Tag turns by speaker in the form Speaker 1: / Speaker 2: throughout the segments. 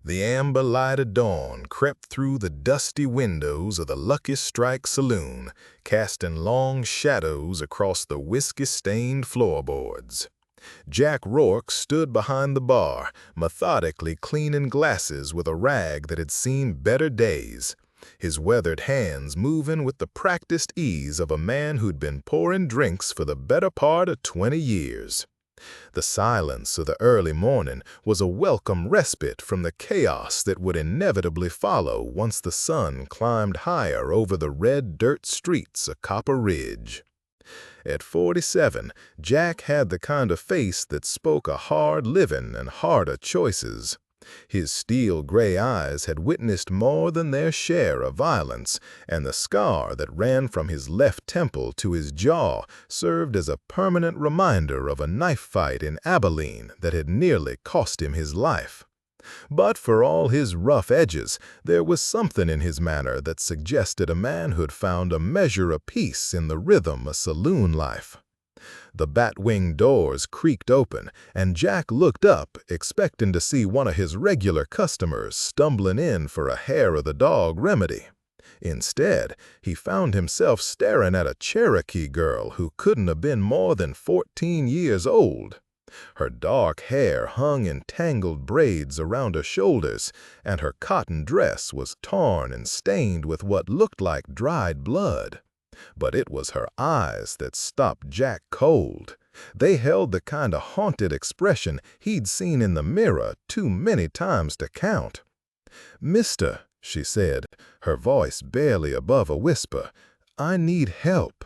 Speaker 1: The amber light of dawn crept through the dusty windows of the Lucky Strike Saloon, casting long shadows across the whiskey-stained floorboards. Jack Rourke stood behind the bar, methodically cleaning glasses with a rag that had seen better days, his weathered hands moving with the practiced ease of a man who'd been pouring drinks for the better part of 20 years. The silence of the early morning was a welcome respite from the chaos that would inevitably follow once the sun climbed higher over the red dirt streets of Copper Ridge. At 47, Jack had the kind of face that spoke of hard living and harder choices. His steel-gray eyes had witnessed more than their share of violence, and the scar that ran from his left temple to his jaw served as a permanent reminder of a knife fight in Abilene that had nearly cost him his life. But for all his rough edges, there was something in his manner that suggested a man who'd found a measure of peace in the rhythm of saloon life. The bat-wing doors creaked open, and Jack looked up, expecting to see one of his regular customers stumbling in for a hair-of-the-dog remedy. Instead, he found himself staring at a Cherokee girl who couldn't have been more than 14 years old. Her dark hair hung in tangled braids around her shoulders, and her cotton dress was torn and stained with what looked like dried blood. But it was her eyes that stopped Jack cold. They held the kind of haunted expression he'd seen in the mirror too many times to count. "Mister," she said, her voice barely above a whisper, "I need help."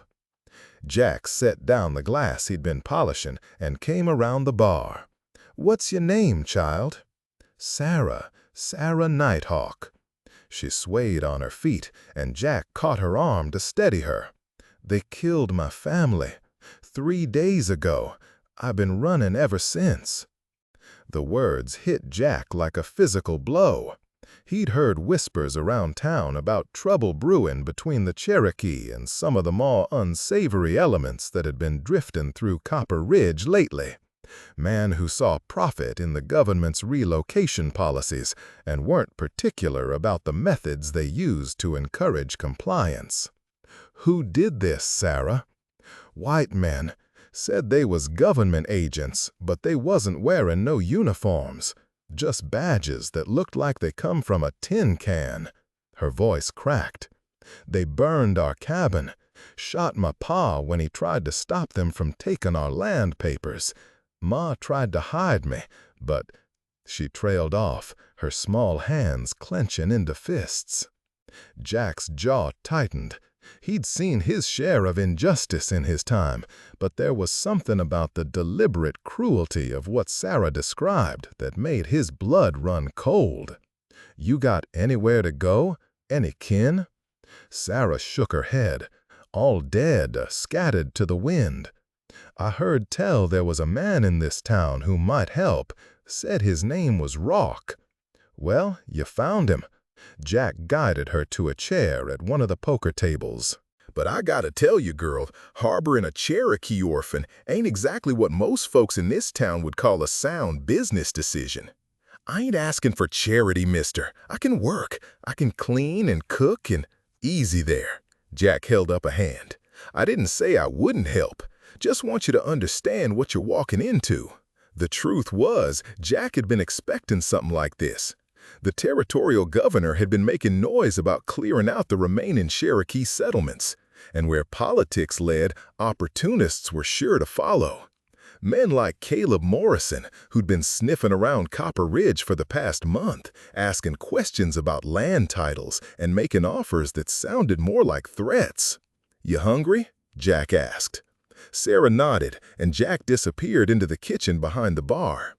Speaker 1: Jack set down the glass he'd been polishing and came around the bar. "What's your name, child?" "Sarah Nighthawk." She swayed on her feet, and Jack caught her arm to steady her. "They killed my family 3 days ago. I've been running ever since." The words hit Jack like a physical blow. He'd heard whispers around town about trouble brewing between the Cherokee and some of the more unsavory elements that had been drifting through Copper Ridge lately. Men who saw profit in the government's relocation policies and weren't particular about the methods they used to encourage compliance. "Who did this, Sarah?" "White men. Said they was government agents, but they wasn't wearing no uniforms. Just badges that looked like they come from a tin can." Her voice cracked. "They burned our cabin. Shot my pa when he tried to stop them from taking our land papers. Ma tried to hide me, but—" She trailed off, her small hands clenching into fists. Jack's jaw tightened. He'd seen his share of injustice in his time, but there was something about the deliberate cruelty of what Sarah described that made his blood run cold. "You got anywhere to go? Any kin?" Sarah shook her head. "All dead or scattered to the wind. I heard tell there was a man in this town who might help. Said his name was Rock." "Well, you found him." Jack guided her to a chair at one of the poker tables.
Speaker 2: "But I gotta tell you, girl, harboring a Cherokee orphan ain't exactly what most folks in this town would call a sound business decision. I ain't asking for charity, mister. I can work. I can clean and cook and—" "Easy there." Jack held up a hand. "I didn't say I wouldn't help. Just want you to understand what you're walking into." The truth was, Jack had been expecting something like this. The territorial governor had been making noise about clearing out the remaining Cherokee settlements, and where politics led, opportunists were sure to follow. Men like Caleb Morrison, who'd been sniffing around Copper Ridge for the past month, asking questions about land titles and making offers that sounded more like threats. "You hungry?" Jack asked. Sarah nodded, and Jack disappeared into the kitchen behind the bar.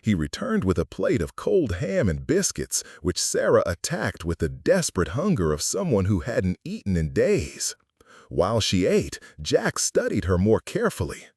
Speaker 2: He returned with a plate of cold ham and biscuits, which Sarah attacked with the desperate hunger of someone who hadn't eaten in days. While she ate, Jack studied her more carefully.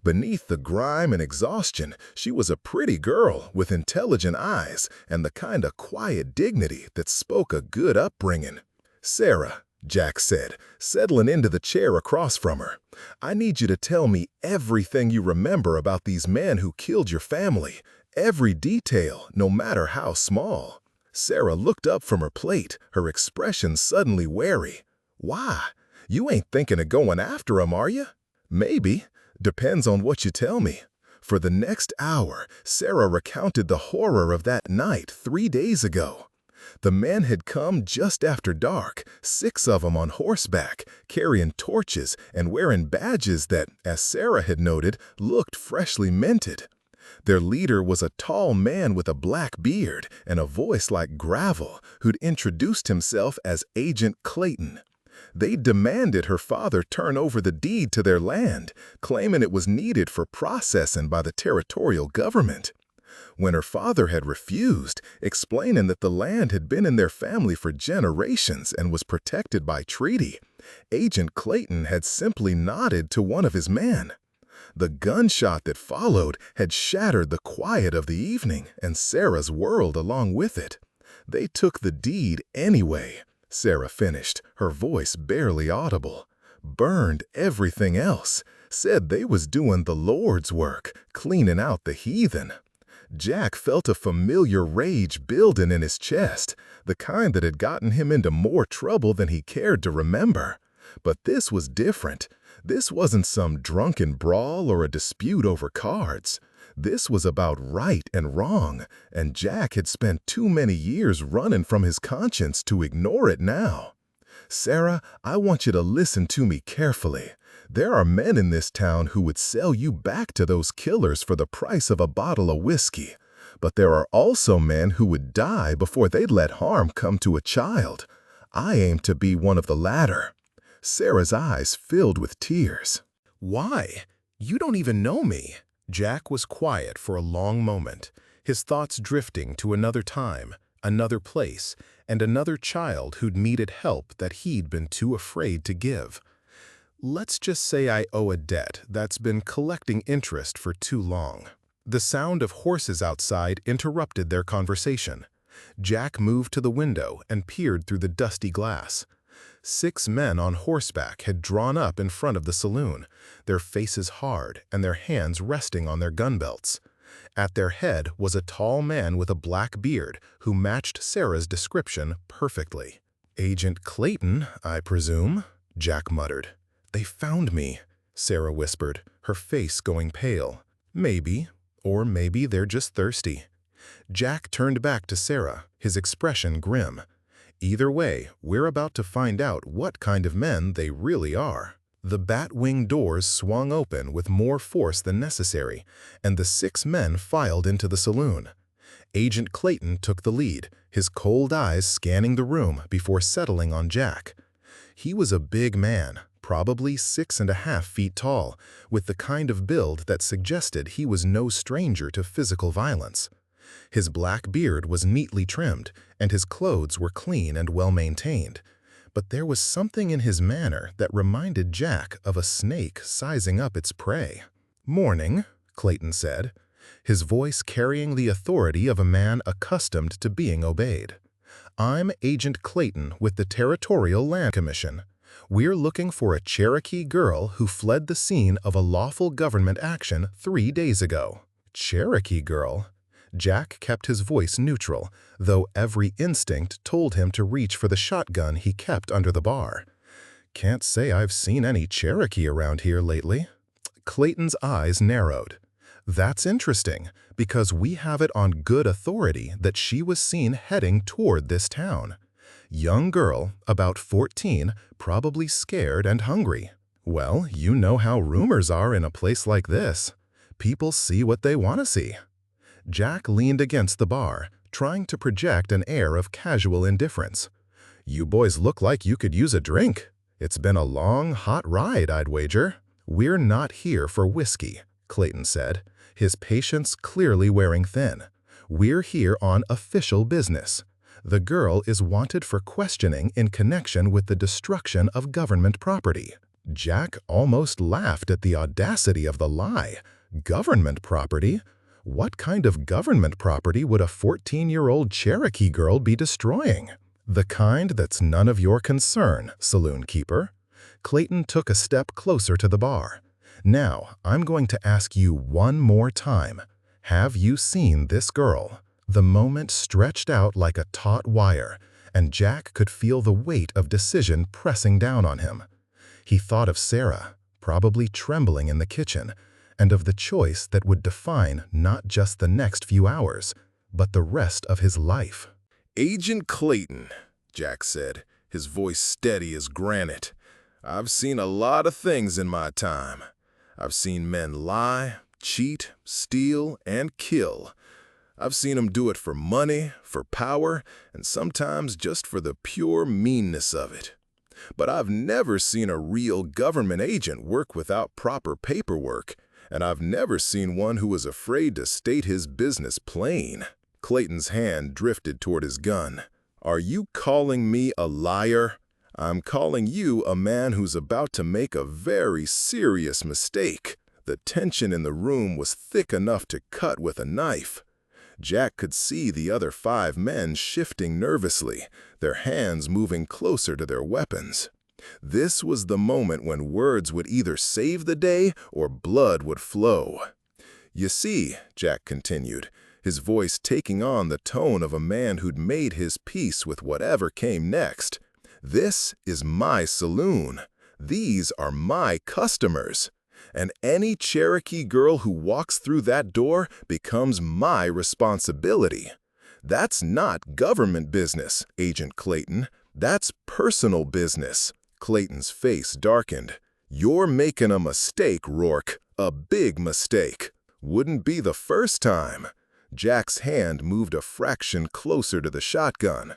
Speaker 2: Beneath the grime and exhaustion, she was a pretty girl with intelligent eyes and the kind of quiet dignity that spoke a good upbringing. "Sarah," Jack said, settling into the chair across from her, "I need you to tell me everything you remember about these men who killed your family. Every detail, no matter how small." Sarah looked up from her plate, her expression suddenly wary. Why? You ain't thinking of going after him, are you? Maybe. Depends on what you tell me. For the next hour, Sarah recounted the horror of that night 3 days ago. The men had come just after dark, 6 of them on horseback, carrying torches and wearing badges that, as Sarah had noted, looked freshly minted. Their leader was a tall man with a black beard and a voice like gravel who'd introduced himself as Agent Clayton. They demanded her father turn over the deed to their land, claiming it was needed for processing by the territorial government. When her father had refused, explaining that the land had been in their family for generations and was protected by treaty, Agent Clayton had simply nodded to one of his men. The gunshot that followed had shattered the quiet of the evening and Sarah's world along with it. They took the deed anyway, Sarah finished, her voice barely audible. Burned everything else, said they was doing the Lord's work, cleaning out the heathen. Jack felt a familiar rage building in his chest, the kind that had gotten him into more trouble than he cared to remember. But this was different. This wasn't some drunken brawl or a dispute over cards. This was about right and wrong, and Jack had spent too many years running from his conscience to ignore it now. Sarah, I want you to listen to me carefully. There are men in this town who would sell you back to those killers for the price of a bottle of whiskey. But there are also men who would die before they'd let harm come to a child. I aim to be one of the latter. Sarah's eyes filled with tears.
Speaker 1: Why? You don't even know me. Jack was quiet for a long moment, his thoughts drifting to another time, another place, and another child who'd needed help that he'd been too afraid to give. Let's just say I owe a debt that's been collecting interest for too long. The sound of horses outside interrupted their conversation. Jack moved to the window and peered through the dusty glass. 6 men on horseback had drawn up in front of the saloon, their faces hard and their hands resting on their gun belts. At their head was a tall man with a black beard who matched Sarah's description perfectly. "Agent Clayton, I presume," Jack muttered. "They found me," Sarah whispered, her face going pale. "Maybe, or maybe they're just thirsty." Jack turned back to Sarah, his expression grim. "Either way, we're about to find out what kind of men they really are." The bat-wing doors swung open with more force than necessary, and the 6 men filed into the saloon. Agent Clayton took the lead, his cold eyes scanning the room before settling on Jack. He was a big man, probably 6.5 feet tall, with the kind of build that suggested he was no stranger to physical violence. His black beard was neatly trimmed, and his clothes were clean and well-maintained. But there was something in his manner that reminded Jack of a snake sizing up its prey. "Morning," Clayton said, his voice carrying the authority of a man accustomed to being obeyed. "I'm Agent Clayton with the Territorial Land Commission. We're looking for a Cherokee girl who fled the scene of a lawful government action 3 days ago." "Cherokee girl?" Jack kept his voice neutral, though every instinct told him to reach for the shotgun he kept under the bar. "Can't say I've seen any Cherokee around here lately." Clayton's eyes narrowed. "That's interesting, because we have it on good authority that she was seen heading toward this town. Young girl, about 14, probably scared and hungry. Well, you know how rumors are in a place like this. People see what they want to see." Jack leaned against the bar, trying to project an air of casual indifference. "You boys look like you could use a drink. It's been a long, hot ride, I'd wager." "We're not here for whiskey," Clayton said, his patience clearly wearing thin. "We're here on official business. The girl is wanted for questioning in connection with the destruction of government property." Jack almost laughed at the audacity of the lie. Government property? What kind of government property would a 14-year-old Cherokee girl be destroying? "The kind that's none of your concern, saloon keeper." Clayton took a step closer to the bar. "Now, I'm going to ask you one more time. Have you seen this girl?"
Speaker 2: The moment stretched out like a taut wire, and Jack could feel the weight of decision pressing down on him. He thought of Sarah, probably trembling in the kitchen, and of the choice that would define not just the next few hours, but the rest of his life.
Speaker 1: "Agent Clayton," Jack said, his voice steady as granite. "I've seen a lot of things in my time. I've seen men lie, cheat, steal, and kill. I've seen them do it for money, for power, and sometimes just for the pure meanness of it. But I've never seen a real government agent work without proper paperwork, and I've never seen one who was afraid to state his business plain." Clayton's hand drifted toward his gun. "Are you calling me a liar? I'm calling you a man who's about to make a very serious mistake." The tension in the room was thick enough to cut with a knife. Jack could see the other 5 men shifting nervously, their hands moving closer to their weapons. This was the moment when words would either save the day or blood would flow. "You see," Jack continued, his voice taking on the tone of a man who'd made his peace with whatever came next, "this is my saloon. These are my customers. And any Cherokee girl who walks through that door becomes my responsibility. That's not government business, Agent Clayton. That's personal business." Clayton's face darkened. "You're making a mistake, Rourke. A big mistake. Wouldn't be the first time." Jack's hand moved a fraction closer to the shotgun.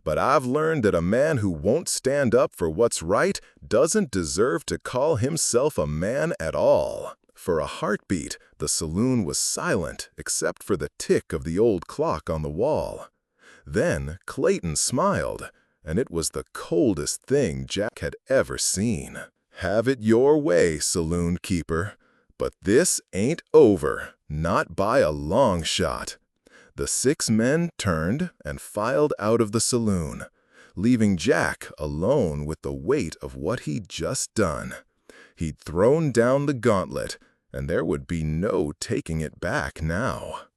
Speaker 1: "But I've learned that a man who won't stand up for what's right doesn't deserve to call himself a man at all." For a heartbeat, the saloon was silent except for the tick of the old clock on the wall. Then Clayton smiled, and it was the coldest thing Jack had ever seen. "Have it your way, saloon keeper. But this ain't over, not by a long shot." The 6 men turned and filed out of the saloon, leaving Jack alone with the weight of what he'd just done. He'd thrown down the gauntlet, and there would be no taking it back now.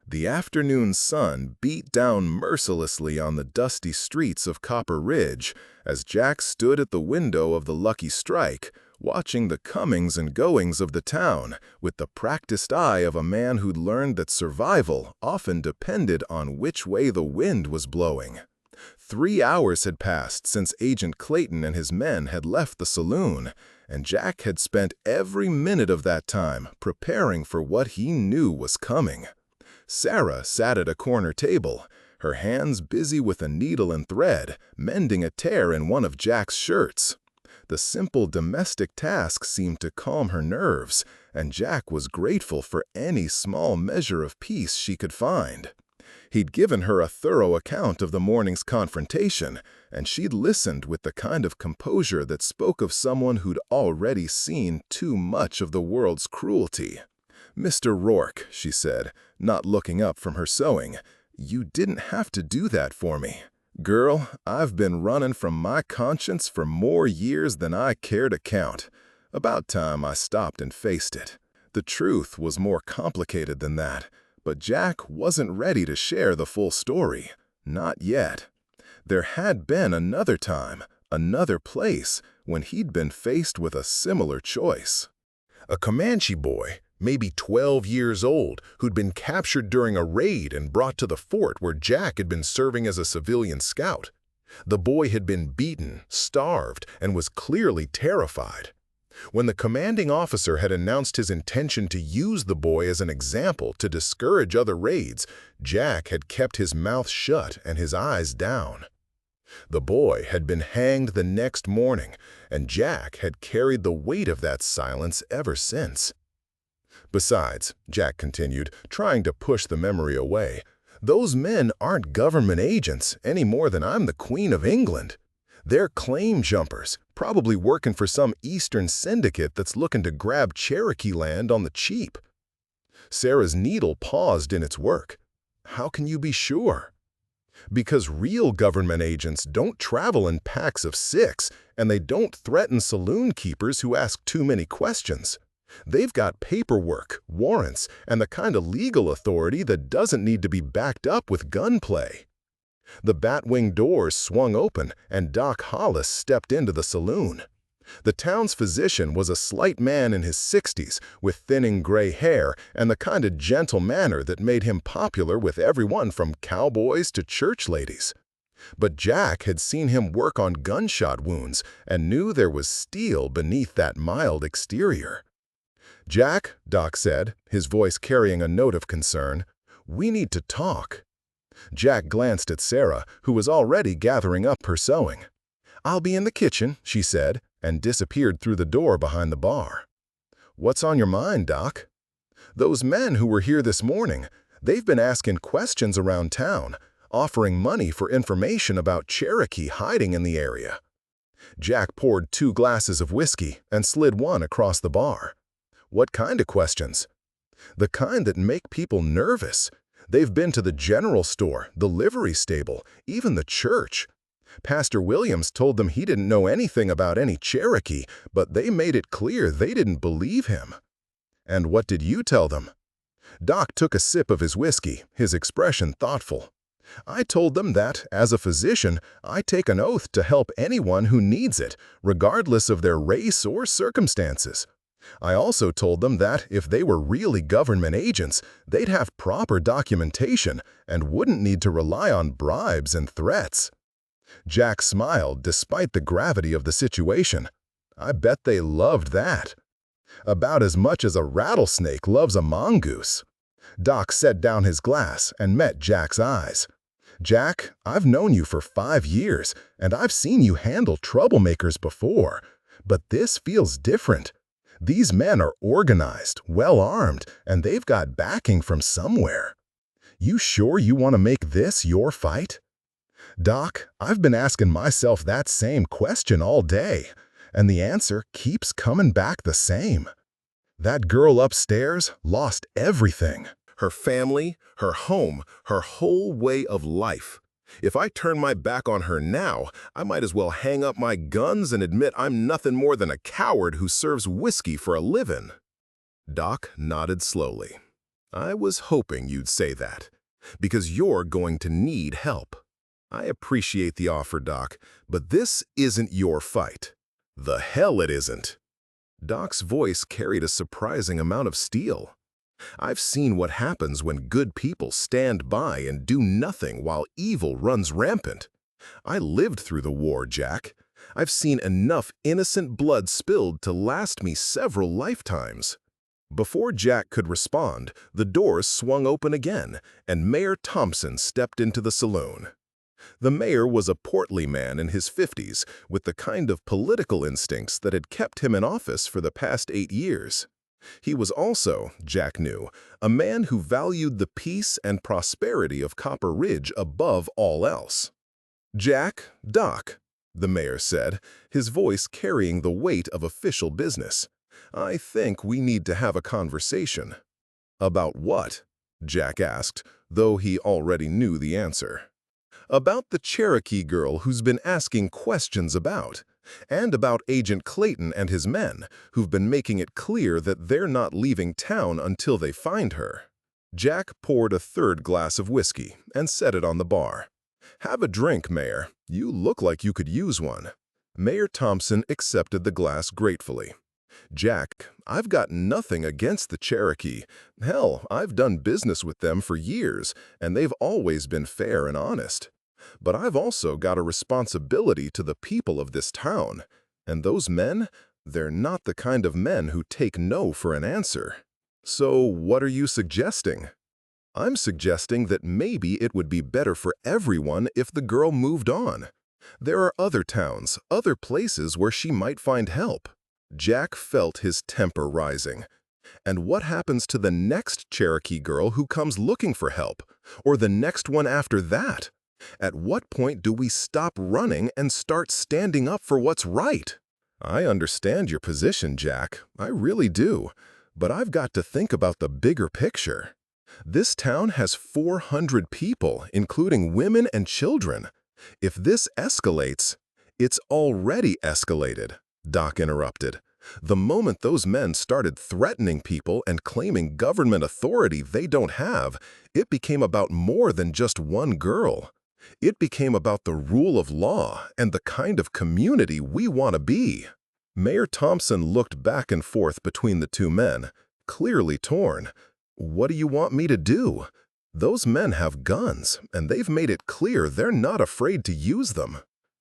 Speaker 1: The afternoon sun beat down mercilessly on the dusty streets of Copper Ridge as Jack stood at the window of the Lucky Strike, watching the comings and goings of the town with the practiced eye of a man who'd learned that survival often depended on which way the wind was blowing. 3 hours had passed since Agent Clayton and his men had left the saloon, and Jack had spent every minute of that time preparing for what he knew was coming. Sarah sat at a corner table, her hands busy with a needle and thread, mending a tear in one of Jack's shirts. The simple domestic task seemed to calm her nerves, and Jack was grateful for any small measure of peace she could find. He'd given her a thorough account of the morning's confrontation, and she'd listened with the kind of composure that spoke of someone who'd already seen too much of the world's cruelty. "Mr. Rourke," she said, not looking up from her sewing, "you didn't have to do that for me. Girl, I've been running from my conscience for more years than I care to count. About time I stopped and faced it." The truth was more complicated than that, but Jack wasn't ready to share the full story. Not yet. There had been another time, another place, when he'd been faced with a similar choice. A Comanche boy, maybe 12 years old, who'd been captured during a raid and brought to the fort where Jack had been serving as a civilian scout. The boy had been beaten, starved, and was clearly terrified. When the commanding officer had announced his intention to use the boy as an example to discourage other raids, Jack had kept his mouth shut and his eyes down. The boy had been hanged the next morning, and Jack had carried the weight of that silence ever since. "Besides," Jack continued, trying to push the memory away, "those men aren't government agents any more than I'm the Queen of England. They're claim jumpers, probably working for some Eastern syndicate that's looking to grab Cherokee land on the cheap." Sarah's needle paused in its work. "How can you be sure?" "Because real government agents don't travel in packs of 6, and they don't threaten saloon keepers who ask too many questions.
Speaker 2: They've got paperwork, warrants, and the kind of legal authority that doesn't need to be backed up with gunplay. The Batwing doors swung open, and Doc Hollis stepped into the saloon. The town's physician was a slight man in his 60s, with thinning gray hair and the kind of gentle manner that made him popular with everyone from cowboys to church ladies. But Jack had seen him work on gunshot wounds and knew there was steel beneath that mild exterior. "Jack," Doc said, his voice carrying a note of concern, "we need to talk." Jack glanced at Sarah, who was already gathering up her sewing. "I'll be in the kitchen," she said, and disappeared through the door behind the bar. "What's on your mind, Doc?" "Those men who were here this morning, they've been asking questions around town, offering money for information about Cherokee hiding in the area." Jack poured 2 glasses of whiskey and slid one across the bar. "What kind of questions?" "The kind that make people nervous. They've been to the general store, the livery stable, even the church. Pastor Williams told them he didn't know anything about any Cherokee, but they made it clear they didn't believe him." "And what did you tell them?" Doc took a sip of his whiskey, his expression thoughtful. "I told them that, as a physician, I take an oath to help anyone who needs it, regardless of their race or circumstances. I also told them that, if they were really government agents, they'd have proper documentation and wouldn't need to rely on bribes and threats." Jack smiled despite the gravity of the situation. "I bet they loved that. About as much as a rattlesnake loves a mongoose." Doc set down his glass and met Jack's eyes. "Jack, I've known you for 5 years, and I've seen you handle troublemakers before. But this feels different. These men are organized, well-armed, and they've got backing from somewhere. You sure you want to make this your fight?" "Doc, I've been asking myself that same question all day, and the answer keeps coming back the same. That girl upstairs lost everything. Her family, her home, her whole way of life. If I turn my back on her now, I might as well hang up my guns and admit I'm nothing more than a coward who serves whiskey for a living." Doc nodded slowly. "I was hoping you'd say that, because you're going to need help. I appreciate the offer, Doc, but this isn't your fight." "The hell it isn't." Doc's voice carried a surprising amount of steel. "I've seen what happens when good people stand by and do nothing while evil runs rampant. I lived through the war, Jack. I've seen enough innocent blood spilled to last me several lifetimes." Before Jack could respond, the doors swung open again, and Mayor Thompson stepped into the saloon. The mayor was a portly man in his 50s, with the kind of political instincts that had kept him in office for the past 8 years. He was also, Jack knew, a man who valued the peace and prosperity of Copper Ridge above all else. "Jack, Doc," the mayor said, his voice carrying the weight of official business, "I think we need to have a conversation." "About what?" Jack asked, though he already knew the answer. "About the Cherokee girl who's been asking questions about, and about Agent Clayton and his men, who've been making it clear that they're not leaving town until they find her." Jack poured a 3rd glass of whiskey and set it on the bar. "Have a drink, Mayor. You look like you could use one." Mayor Thompson accepted the glass gratefully. "Jack, I've got nothing against the Cherokee. Hell, I've done business with them for years, and they've always been fair and honest. But I've also got a responsibility to the people of this town, and those men, they're not the kind of men who take no for an answer." "So what are you suggesting?" "I'm suggesting that maybe it would be better for everyone if the girl moved on. There are other towns, other places where she might find help." Jack felt his temper rising. "And what happens to the next Cherokee girl who comes looking for help? Or the next one after that? At what point do we stop running and start standing up for what's right?" "I understand your position, Jack. I really do. But I've got to think about the bigger picture. This town has 400 people, including women and children. If this escalates—" "It's already escalated," Doc interrupted. The moment those men started threatening people and claiming government authority they don't have, it became about more than just one girl. It became about the rule of law and the kind of community we want to be. Mayor Thompson looked back and forth between the two men, clearly torn. What do you want me to do? Those men have guns, and they've made it clear they're not afraid to use them.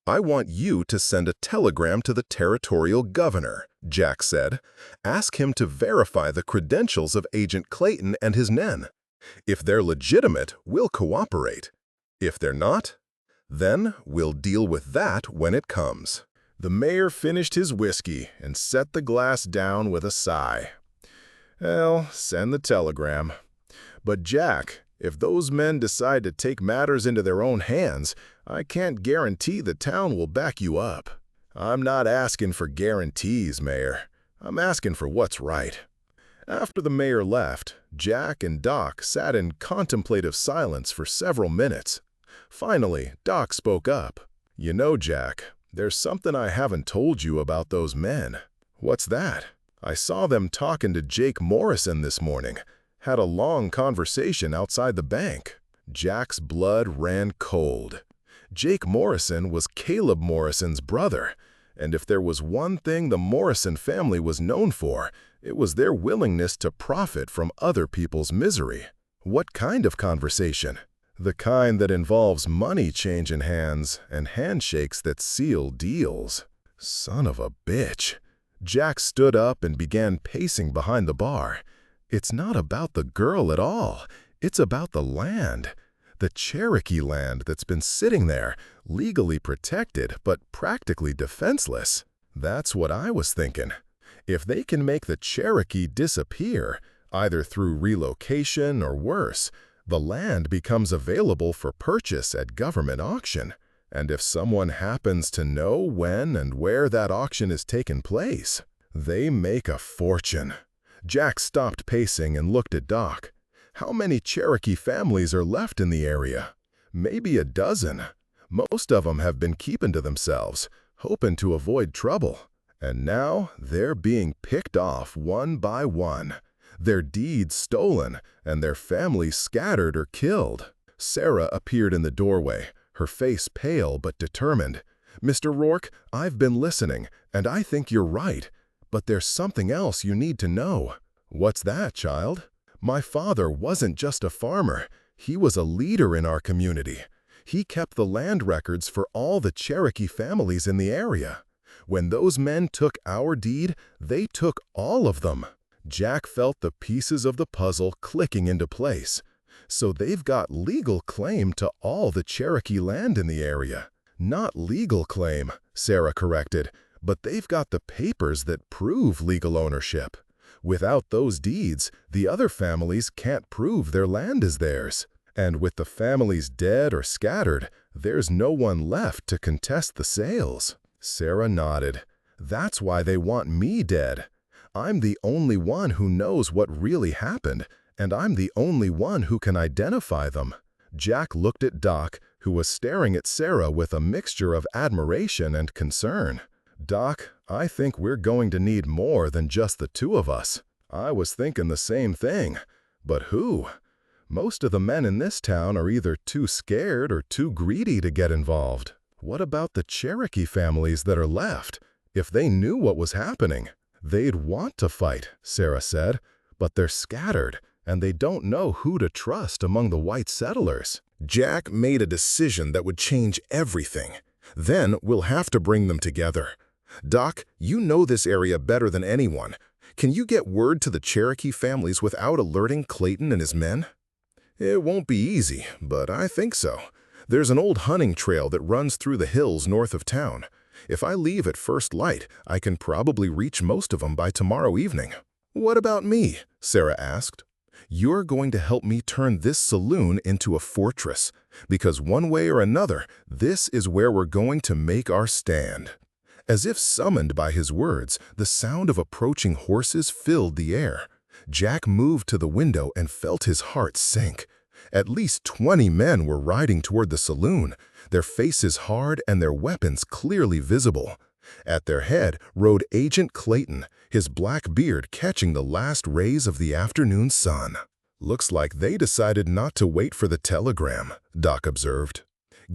Speaker 2: I want you to send a telegram to the territorial governor, Jack said. Ask him to verify the credentials of Agent Clayton and his men. If they're legitimate, we'll cooperate. If they're not, then we'll deal with that when it comes. The mayor finished his whiskey and set the glass down with a sigh. Well, send the telegram. But Jack, if those men decide to take matters into their own hands, I can't guarantee the town will back you up. I'm not asking for guarantees, Mayor. I'm asking for what's right. After the mayor left, Jack and Doc sat in contemplative silence for several minutes. Finally, Doc spoke up. You know, Jack, there's something I haven't told you about those men. What's that? I saw them talking to Jake Morrison this morning. Had a long conversation outside the bank. Jack's blood ran cold. Jake Morrison was Caleb Morrison's brother, and if there was one thing the Morrison family was known for, it was their willingness to profit from other people's misery. What kind of conversation? The kind that involves money changing hands and handshakes that seal deals. Son of a bitch. Jack stood up and began pacing behind the bar. It's not about the girl at all. It's about the land. The Cherokee land that's been sitting there, legally protected but practically defenseless. That's what I was thinking. If they can make the Cherokee disappear, either through relocation or worse, the land becomes available for purchase at government auction. And if someone happens to know when and where that auction is taking place, they make a fortune. Jack stopped pacing and looked at Doc. How many Cherokee families are left in the area? Maybe a dozen. Most of them have been keeping to themselves, hoping to avoid trouble. And now they're being picked off one by one. Their deeds stolen, and their families scattered or killed. Sarah appeared in the doorway, her face pale but determined. Mr. Rourke, I've been listening, and I think you're right. But there's something else you need to know. What's that, child? My father wasn't just a farmer. He was a leader in our community. He kept the land records for all the Cherokee families in the area. When those men took our deed, they took all of them. Jack felt the pieces of the puzzle clicking into place. So they've got legal claim to all the Cherokee land in the area. Not legal claim, Sarah corrected, but they've got the papers that prove legal ownership. Without those deeds, the other families can't prove their land is theirs. And with the families dead or scattered, there's no one left to contest the sales. Sarah nodded. That's why they want me dead. I'm the only one who knows what really happened, and I'm the only one who can identify them. Jack looked at Doc, who was staring at Sarah with a mixture of admiration and concern. Doc, I think we're going to need more than just the two of us. I was thinking the same thing. But who? Most of the men in this town are either too scared or too greedy to get involved. What about the Cherokee families that are left? If they knew what was happening, they'd want to fight, Sarah said. But they're scattered, and they don't know who to trust among the white settlers. Jack made a decision that would change everything. Then we'll have to bring them together. Doc, you know this area better than anyone. Can you get word to the Cherokee families without alerting Clayton and his men? It won't be easy, but I think so. There's an old hunting trail that runs through the hills north of town. If I leave at first light, I can probably reach most of them by tomorrow evening. What about me? Sarah asked. You're going to help me turn this saloon into a fortress, because one way or another, this is where we're going to make our stand. As if summoned by his words, the sound of approaching horses filled the air. Jack moved to the window and felt his heart sink. At least 20 men were riding toward the saloon, their faces hard and their weapons clearly visible. At their head rode Agent Clayton, his black beard catching the last rays of the afternoon sun. "Looks like they decided not to wait for the telegram," Doc observed.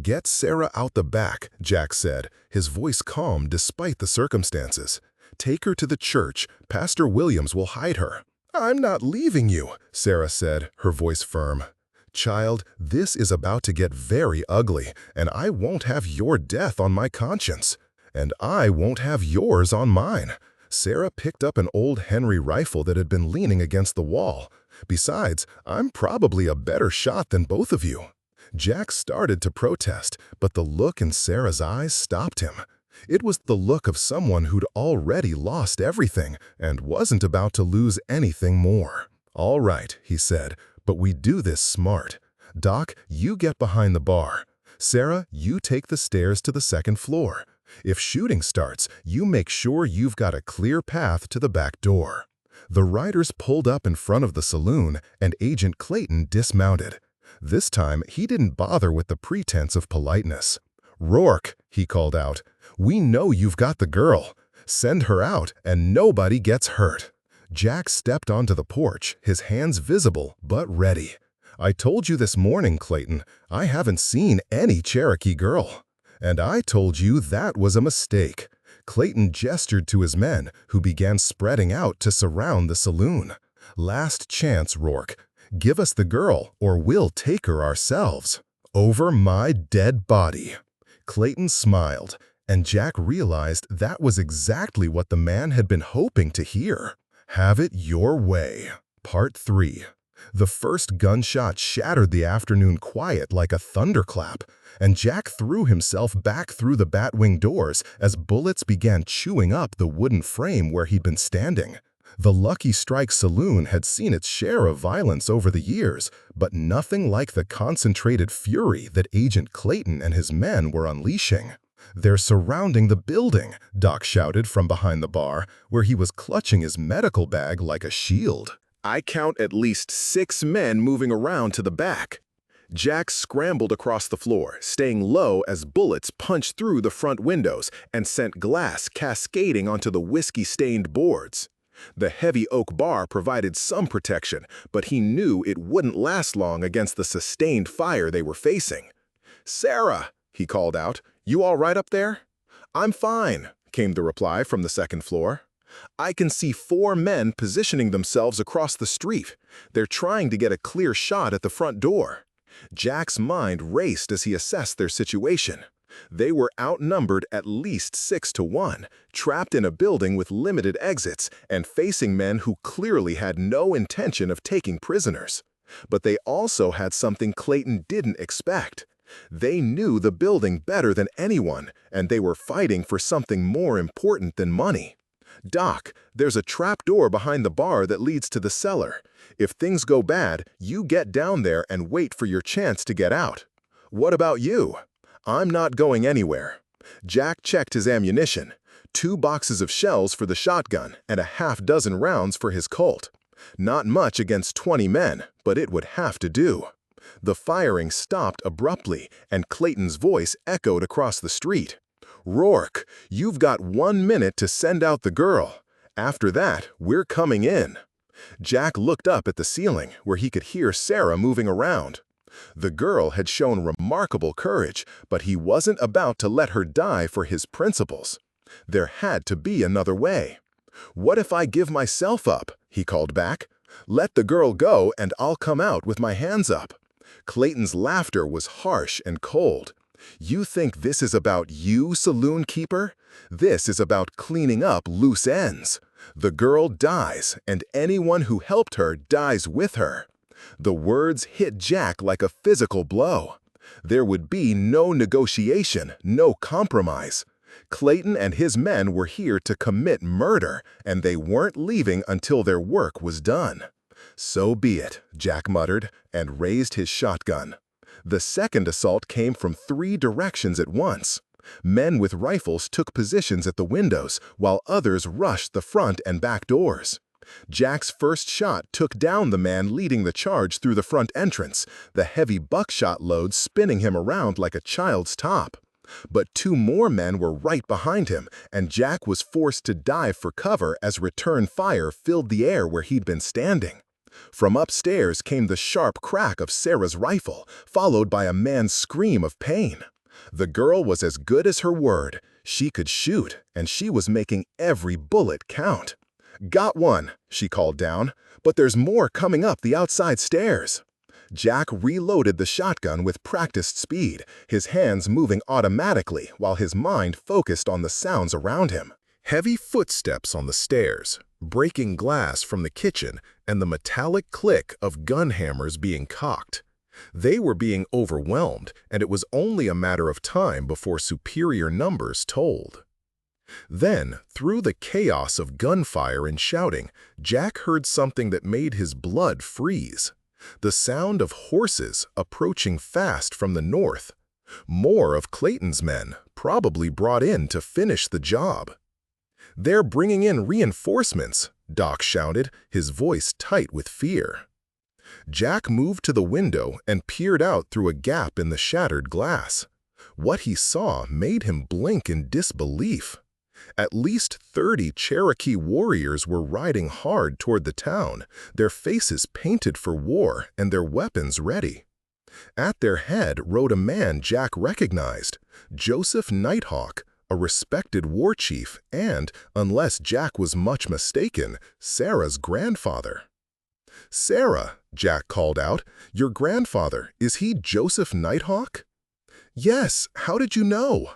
Speaker 2: "Get Sarah out the back," Jack said, his voice calm despite the circumstances. "Take her to the church. Pastor Williams will hide her." "I'm not leaving you," Sarah said, her voice firm. "Child, this is about to get very ugly, and I won't have your death on my conscience. And I won't have yours on mine." Sarah picked up an old Henry rifle that had been leaning against the wall. "Besides, I'm probably a better shot than both of you." Jack started to protest, but the look in Sarah's eyes stopped him. It was the look of someone who'd already lost everything and wasn't about to lose anything more. "All right," he said, "but we do this smart. Doc, you get behind the bar. Sarah, you take the stairs to the second floor. If shooting starts, you make sure you've got a clear path to the back door." The riders pulled up in front of the saloon, and Agent Clayton dismounted. This time, he didn't bother with the pretense of politeness. "Rourke," he called out, "we know you've got the girl. Send her out, and nobody gets hurt." Jack stepped onto the porch, his hands visible but ready. "I told you this morning, Clayton, I haven't seen any Cherokee girl." "And I told you that was a mistake." Clayton gestured to his men, who began spreading out to surround the saloon. "Last chance, Rourke. Give us the girl, or we'll take her ourselves." "Over my dead body." Clayton smiled, and Jack realized that was exactly what the man had been hoping to hear. "Have it your way." Part 3. The first gunshot shattered the afternoon quiet like a thunderclap, and Jack threw himself back through the batwing doors as bullets began chewing up the wooden frame where he'd been standing. The Lucky Strike Saloon had seen its share of violence over the years, but nothing like the concentrated fury that Agent Clayton and his men were unleashing. "They're surrounding the building," Doc shouted from behind the bar, where he was clutching his medical bag like a shield. "I count at least 6 men moving around to the back." Jack scrambled across the floor, staying low as bullets punched through the front windows and sent glass cascading onto the whiskey-stained boards. The heavy oak bar provided some protection, but he knew it wouldn't last long against the sustained fire they were facing. "Sarah," he called out, "you all right up there?" "I'm fine," came the reply from the second floor. "I can see 4 men positioning themselves across the street. They're trying to get a clear shot at the front door." Jack's mind raced as he assessed their situation. They were outnumbered at least 6-1, trapped in a building with limited exits and facing men who clearly had no intention of taking prisoners. But they also had something Clayton didn't expect. They knew the building better than anyone, and they were fighting for something more important than money. "Doc, there's a trap door behind the bar that leads to the cellar. If things go bad, you get down there and wait for your chance to get out." "What about you?" "I'm not going anywhere." Jack checked his ammunition. 2 boxes of shells for the shotgun and a half-dozen rounds for his Colt. Not much against 20 men, but it would have to do. The firing stopped abruptly, and Clayton's voice echoed across the street. "Rourke, you've got 1 minute to send out the girl. After that, we're coming in." Jack looked up at the ceiling, where he could hear Sarah moving around. The girl had shown remarkable courage, but he wasn't about to let her die for his principles. There had to be another way. "What if I give myself up?" he called back. "Let the girl go and I'll come out with my hands up." Clayton's laughter was harsh and cold. "You think this is about you, saloon keeper? This is about cleaning up loose ends. The girl dies, and anyone who helped her dies with her." The words hit Jack like a physical blow. There would be no negotiation, no compromise. Clayton and his men were here to commit murder, and they weren't leaving until their work was done. "So be it," Jack muttered, and raised his shotgun. The second assault came from 3 directions at once. Men with rifles took positions at the windows, while others rushed the front and back doors. Jack's first shot took down the man leading the charge through the front entrance, the heavy buckshot load spinning him around like a child's top. But two more men were right behind him, and Jack was forced to dive for cover as return fire filled the air where he'd been standing. From upstairs came the sharp crack of Sarah's rifle, followed by a man's scream of pain. The girl was as good as her word. She could shoot, and she was making every bullet count. "Got one," she called down, "but there's more coming up the outside stairs." Jack reloaded the shotgun with practiced speed, his hands moving automatically while his mind focused on the sounds around him. Heavy footsteps on the stairs, breaking glass from the kitchen, and the metallic click of gun hammers being cocked. They were being overwhelmed, and it was only a matter of time before superior numbers told. Then, through the chaos of gunfire and shouting, Jack heard something that made his blood freeze. The sound of horses approaching fast from the north. More of Clayton's men, probably brought in to finish the job. "They're bringing in reinforcements," Doc shouted, his voice tight with fear. Jack moved to the window and peered out through a gap in the shattered glass. What he saw made him blink in disbelief. At least 30 Cherokee warriors were riding hard toward the town, their faces painted for war and their weapons ready. At their head rode a man Jack recognized, Joseph Nighthawk, a respected war chief and, unless Jack was much mistaken, Sarah's grandfather. "Sarah," Jack called out, "your grandfather, is he Joseph Nighthawk?" "Yes, how did you know?"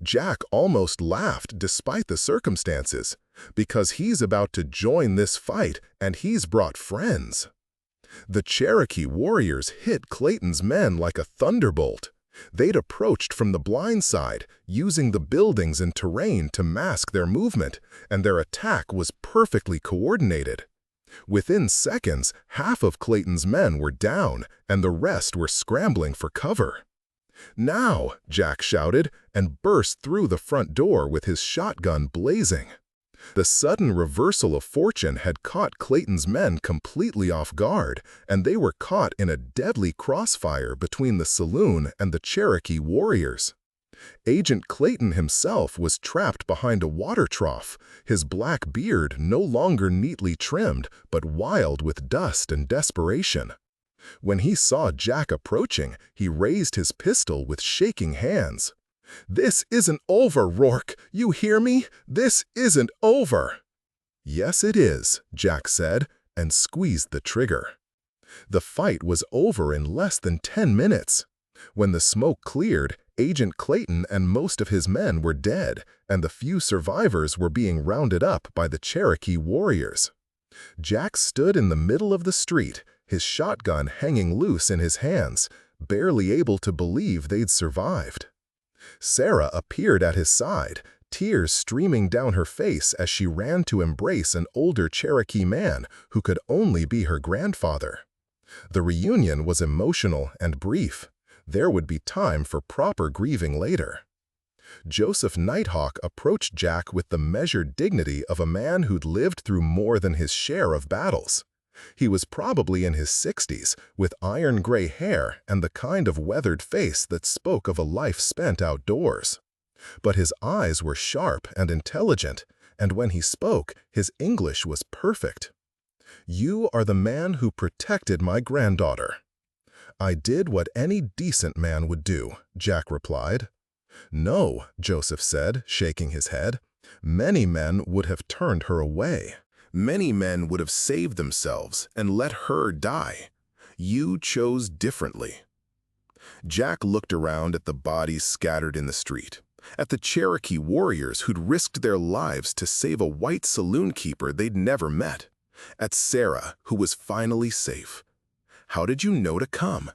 Speaker 2: Jack almost laughed despite the circumstances, because he's about to join this fight and he's brought friends. The Cherokee warriors hit Clayton's men like a thunderbolt. They'd approached from the blind side, using the buildings and terrain to mask their movement, and their attack was perfectly coordinated. Within seconds, half of Clayton's men were down, and the rest were scrambling for cover. "Now!" Jack shouted, and burst through the front door with his shotgun blazing. The sudden reversal of fortune had caught Clayton's men completely off guard, and they were caught in a deadly crossfire between the Saloon and the Cherokee warriors. Agent Clayton himself was trapped behind a water trough, his black beard no longer neatly trimmed, but wild with dust and desperation. When he saw Jack approaching, he raised his pistol with shaking hands. "This isn't over, Rourke! You hear me? This isn't over!" "Yes, it is," Jack said, and squeezed the trigger. The fight was over in less than 10 minutes. When the smoke cleared, Agent Clayton and most of his men were dead, and the few survivors were being rounded up by the Cherokee warriors. Jack stood in the middle of the street, his shotgun hanging loose in his hands, barely able to believe they'd survived. Sarah appeared at his side, tears streaming down her face as she ran to embrace an older Cherokee man who could only be her grandfather. The reunion was emotional and brief. There would be time for proper grieving later. Joseph Nighthawk approached Jack with the measured dignity of a man who'd lived through more than his share of battles. He was probably in his 60s, with iron-gray hair and the kind of weathered face that spoke of a life spent outdoors. But his eyes were sharp and intelligent, and when he spoke, his English was perfect. "You are the man who protected my granddaughter." "I did what any decent man would do," Jack replied. "No," Joseph said, shaking his head. "Many men would have turned her away. Many men would have saved themselves and let her die. You chose differently." Jack looked around at the bodies scattered in the street, at the Cherokee warriors who'd risked their lives to save a white saloon keeper they'd never met, at Sarah, who was finally safe. "How did you know to come?"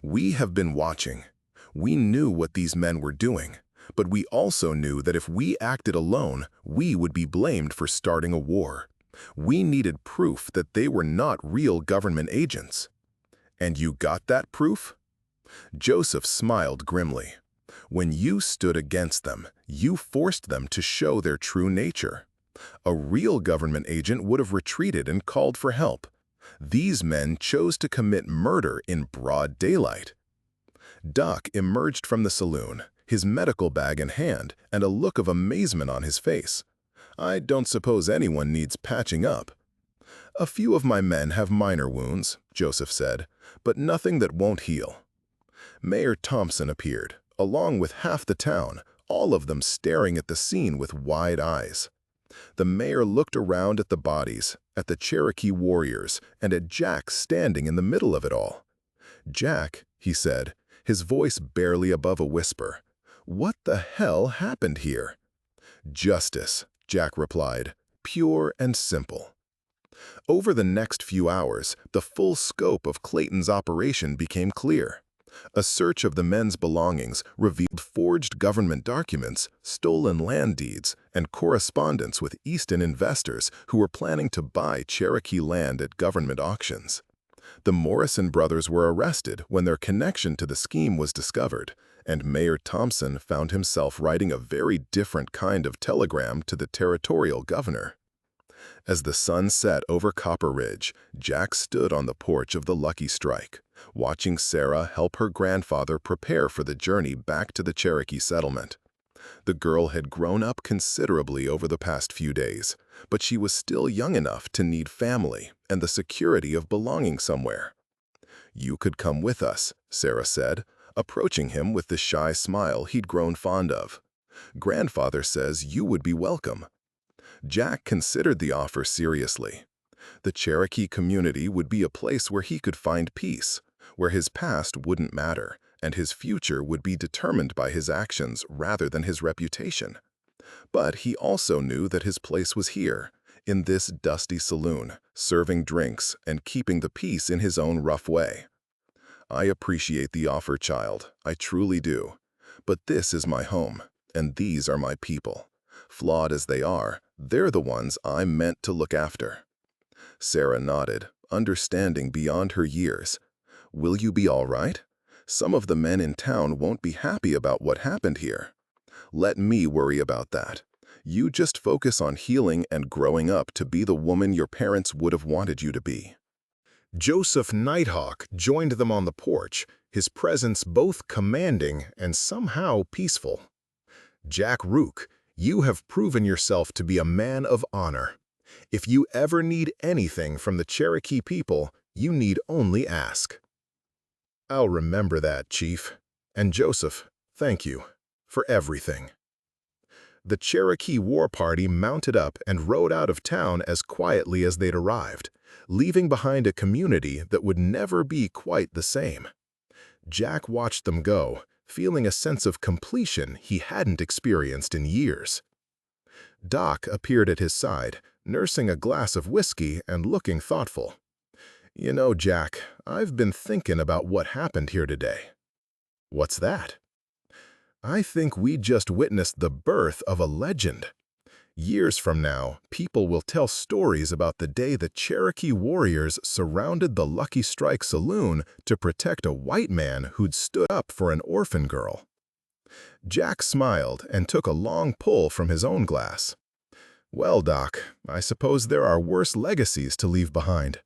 Speaker 2: "We have been watching. We knew what these men were doing, but we also knew that if we acted alone, we would be blamed for starting a war. We needed proof that they were not real government agents." "And you got that proof?" Joseph smiled grimly. "When you stood against them, you forced them to show their true nature. A real government agent would have retreated and called for help. These men chose to commit murder in broad daylight." Duck emerged from the saloon, his medical bag in hand and a look of amazement on his face. "I don't suppose anyone needs patching up." "A few of my men have minor wounds," Joseph said, "but nothing that won't heal." Mayor Thompson appeared, along with half the town, all of them staring at the scene with wide eyes. The mayor looked around at the bodies, at the Cherokee warriors, and at Jack standing in the middle of it all. "Jack," he said, his voice barely above a whisper, "what the hell happened here?" "Justice," Jack replied, "pure and simple." Over the next few hours, the full scope of Clayton's operation became clear. A search of the men's belongings revealed forged government documents, stolen land deeds, and correspondence with Easton investors who were planning to buy Cherokee land at government auctions. The Morrison brothers were arrested when their connection to the scheme was discovered, and Mayor Thompson found himself writing a very different kind of telegram to the territorial governor. As the sun set over Copper Ridge, Jack stood on the porch of the Lucky Strike, watching Sarah help her grandfather prepare for the journey back to the Cherokee settlement. The girl had grown up considerably over the past few days, but she was still young enough to need family and the security of belonging somewhere. "You could come with us," Sarah said, approaching him with the shy smile he'd grown fond of. "Grandfather says you would be welcome." Jack considered the offer seriously. The Cherokee community would be a place where he could find peace, where his past wouldn't matter, and his future would be determined by his actions rather than his reputation. But he also knew that his place was here, in this dusty saloon, serving drinks and keeping the peace in his own rough way. "I appreciate the offer, child, I truly do. But this is my home, and these are my people. Flawed as they are, they're the ones I'm meant to look after." Sarah nodded, understanding beyond her years. "Will you be all right? Some of the men in town won't be happy about what happened here." "Let me worry about that. You just focus on healing and growing up to be the woman your parents would have wanted you to be."
Speaker 1: Joseph Nighthawk joined them on the porch, his presence both commanding and somehow peaceful. "Jack Rook, you have proven yourself to be a man of honor. If you ever need anything from the Cherokee people, you need only ask." "I'll remember that, Chief. And Joseph, thank you for everything." The Cherokee war party mounted up and rode out of town as quietly as they'd arrived, leaving behind a community that would never be quite the same. Jack watched them go, feeling a sense of completion he hadn't experienced in years. Doc appeared at his side, nursing a glass of whiskey and looking thoughtful. "You know, Jack, I've been thinking about what happened here today." "What's that?" "I think we just witnessed the birth of a legend. Years from now, people will tell stories about the day the Cherokee warriors surrounded the Lucky Strike Saloon to protect a white man who'd stood up for an orphan girl." Jack smiled and took a long pull from his own glass. "Well, Doc, I suppose there are worse legacies to leave behind."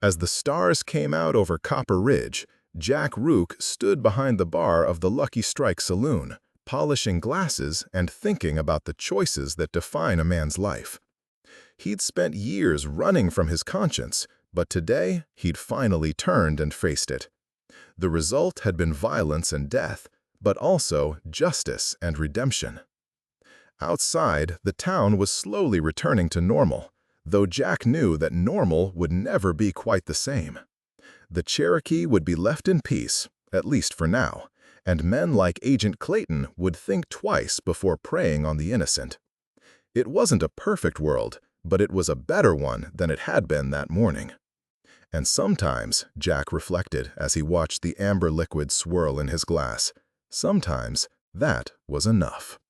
Speaker 1: As the stars came out over Copper Ridge, Jack Rook stood behind the bar of the Lucky Strike Saloon, polishing glasses and thinking about the choices that define a man's life. He'd spent years running from his conscience, but today he'd finally turned and faced it. The result had been violence and death, but also justice and redemption. Outside, the town was slowly returning to normal, though Jack knew that normal would never be quite the same. The Cherokee would be left in peace, at least for now, and men like Agent Clayton would think twice before preying on the innocent. It wasn't a perfect world, but it was a better one than it had been that morning. And sometimes, Jack reflected as he watched the amber liquid swirl in his glass, sometimes that was enough.